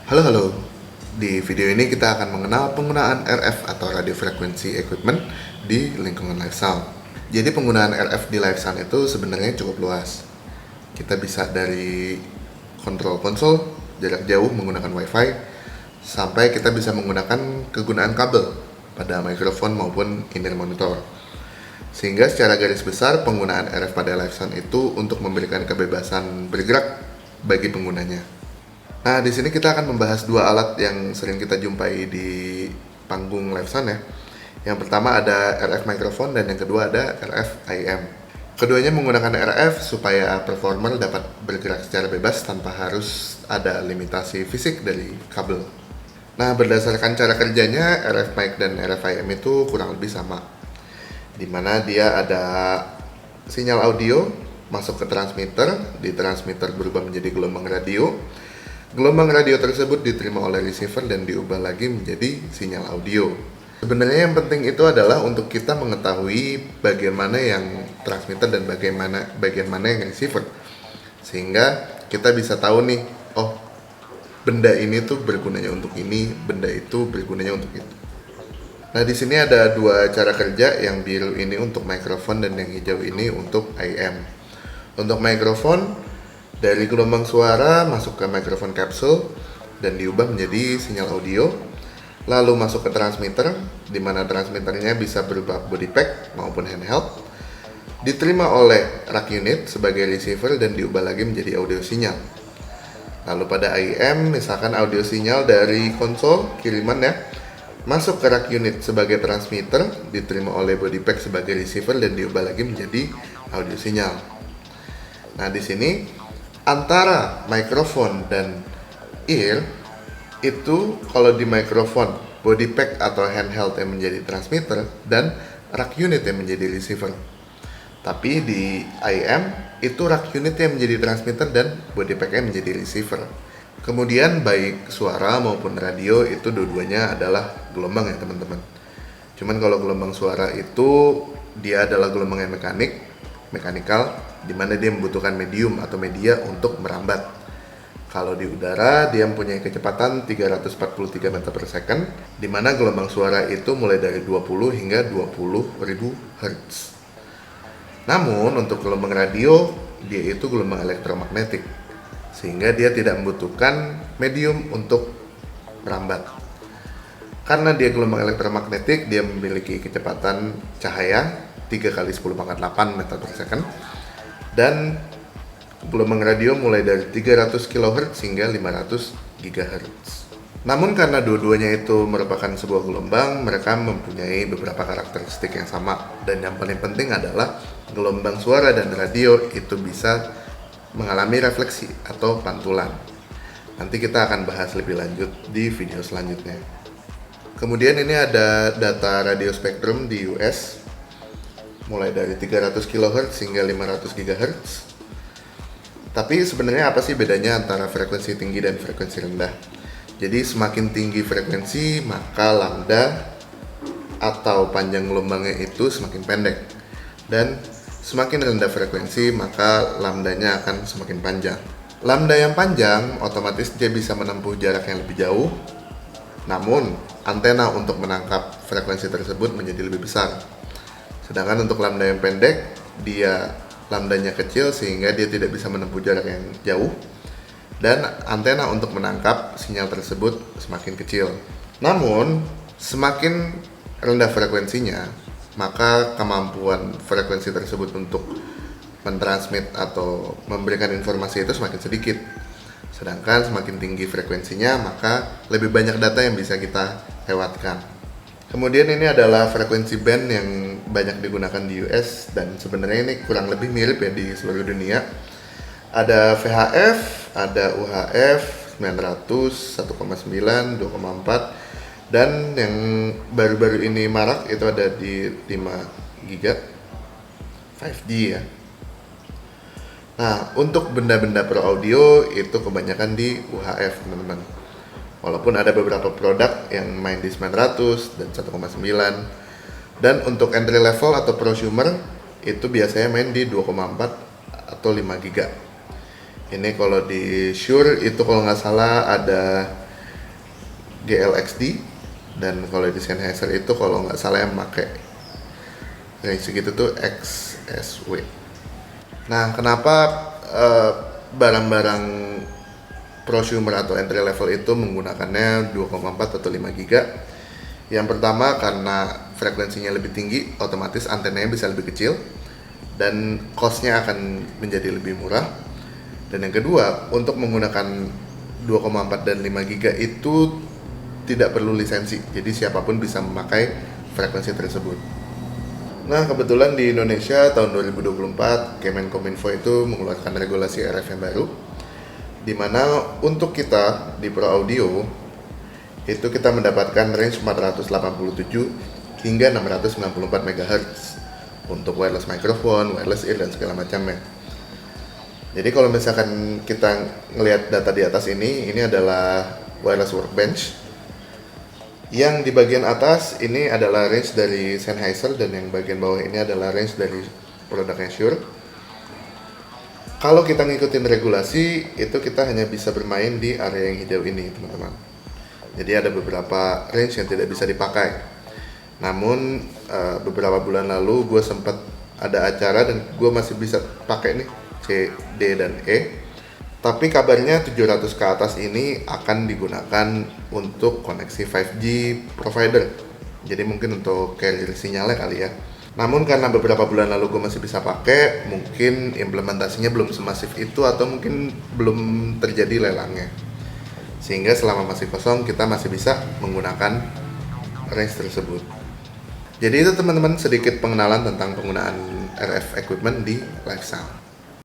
Halo halo, di video ini kita akan mengenal penggunaan RF atau Radio Frequency Equipment di lingkungan live sound. Jadi penggunaan RF di live sound itu sebenarnya cukup luas. Kita bisa dari kontrol konsol jarak jauh menggunakan WiFi, sampai kita bisa menggunakan kegunaan kabel pada mikrofon maupun in-ear monitor. Sehingga secara garis besar penggunaan RF pada live sound itu untuk memberikan kebebasan bergerak bagi penggunanya. Nah, di sini kita akan membahas dua alat yang sering kita jumpai di panggung live sound ya. Yang pertama ada RF microphone dan yang kedua ada RF IM. Keduanya menggunakan RF supaya performer dapat bergerak secara bebas tanpa harus ada limitasi fisik dari kabel. Nah, berdasarkan cara kerjanya, RF mic dan RF IM itu kurang lebih sama. Dimana dia ada sinyal audio masuk ke transmitter, di transmitter berubah menjadi gelombang radio. Gelombang radio tersebut diterima oleh receiver dan diubah lagi menjadi sinyal audio. Sebenarnya yang penting itu adalah untuk kita mengetahui bagian mana yang transmitter dan bagian mana yang receiver. Sehingga kita bisa tahu nih, oh benda ini tuh bergunanya untuk ini, benda itu bergunanya untuk itu. Nah, di sini ada dua cara kerja, yang biru ini untuk mikrofon dan yang hijau ini untuk IM. Untuk mikrofon, dari gelombang suara masuk ke mikrofon kapsul dan diubah menjadi sinyal audio, lalu masuk ke transmitter, di mana transmitternya bisa berupa body pack maupun handheld, diterima oleh rack unit sebagai receiver dan diubah lagi menjadi audio sinyal. Lalu pada IM, misalkan audio sinyal dari konsol kiriman ya, masuk ke rack unit sebagai transmitter, diterima oleh body pack sebagai receiver dan diubah lagi menjadi audio sinyal. Nah, di sini antara mikrofon dan ear itu, kalau di mikrofon body pack atau handheld yang menjadi transmitter dan rack unit yang menjadi receiver. Tapi di IM itu rack unit yang menjadi transmitter dan body pack yang menjadi receiver. Kemudian baik suara maupun radio itu dua-duanya adalah gelombang ya teman-teman. Cuman kalau gelombang suara itu dia adalah gelombang yang mekanikal, di mana dia membutuhkan medium atau media untuk merambat. Kalau di udara dia mempunyai kecepatan 343 meter per second, di mana gelombang suara itu mulai dari 20 hingga 20.000 Hz. Namun untuk gelombang radio dia itu gelombang elektromagnetik, sehingga dia tidak membutuhkan medium untuk merambat. Karena dia gelombang elektromagnetik, dia memiliki kecepatan cahaya 3 kali 10 pangkat 8 meter per second, dan gelombang radio mulai dari 300 kHz hingga 500 GHz. Namun karena dua-duanya itu merupakan sebuah gelombang, mereka mempunyai beberapa karakteristik yang sama, dan yang paling penting adalah gelombang suara dan radio itu bisa mengalami refleksi atau pantulan. Nanti kita akan bahas lebih lanjut di video selanjutnya. Kemudian ini ada data radio spektrum di US mulai dari 300 kHz hingga 500 GHz. Tapi sebenarnya apa sih bedanya antara frekuensi tinggi dan frekuensi rendah? Jadi semakin tinggi frekuensi, maka lambda atau panjang gelombangnya itu semakin pendek. Dan semakin rendah frekuensi, maka lambdanya akan semakin panjang. Lambda yang panjang otomatis dia bisa menempuh jarak yang lebih jauh. Namun antena untuk menangkap frekuensi tersebut menjadi lebih besar. Sedangkan untuk lambda yang pendek, dia lambdanya kecil sehingga dia tidak bisa menempuh jarak yang jauh, dan antena untuk menangkap sinyal tersebut semakin kecil. Namun, semakin rendah frekuensinya, maka kemampuan frekuensi tersebut untuk mentransmit atau memberikan informasi itu semakin sedikit. Sedangkan semakin tinggi frekuensinya, maka lebih banyak data yang bisa kita lewatkan. Kemudian ini adalah frekuensi band yang banyak digunakan di US, dan sebenarnya ini kurang lebih mirip ya di seluruh dunia. Ada VHF, ada UHF, 900, 1,9, 2,4, dan yang baru-baru ini marak itu ada di 5 GB 5G ya. Nah, untuk benda-benda pro audio itu kebanyakan di UHF teman-teman. Walaupun ada beberapa produk yang main di 900 dan 1,9. Dan untuk entry level atau prosumer itu biasanya main di 2,4 atau 5 GB. Ini kalau di Shure itu kalau nggak salah ada GLXD, dan kalau di Sennheiser itu kalau nggak salah yang pakai range segitu tuh XSW. Nah, kenapa barang-barang prosumer atau entry level itu menggunakannya 2,4 atau 5 GB? Yang pertama karena frekuensinya lebih tinggi, otomatis antenanya bisa lebih kecil dan cost-nya akan menjadi lebih murah. Dan yang kedua, untuk menggunakan 2,4 dan 5 GB itu tidak perlu lisensi, jadi siapapun bisa memakai frekuensi tersebut. Nah, kebetulan di Indonesia tahun 2024 Kemenkominfo itu mengeluarkan regulasi RF yang baru, di mana untuk kita di Pro Audio itu kita mendapatkan range 487 hingga 694 MHz untuk wireless microphone, wireless ear, dan segala macamnya. Jadi kalau misalkan kita ngelihat data di atas ini adalah wireless workbench. Yang di bagian atas ini adalah range dari Sennheiser, dan yang bagian bawah ini adalah range dari produknya Shure. Kalau kita ngikutin regulasi, itu kita hanya bisa bermain di area yang hijau ini, teman-teman. Jadi ada beberapa range yang tidak bisa dipakai. Namun beberapa bulan lalu gue sempat ada acara dan gue masih bisa pakai nih C, D, dan E. Tapi kabarnya 700 ke atas ini akan digunakan untuk koneksi 5G provider. Jadi mungkin untuk carrier sinyalnya kali ya. Namun karena beberapa bulan lalu gue masih bisa pakai, mungkin implementasinya belum semasif itu atau mungkin belum terjadi lelangnya. Sehingga selama masih kosong kita masih bisa menggunakan range tersebut. Jadi itu teman-teman sedikit pengenalan tentang penggunaan RF equipment di live sound.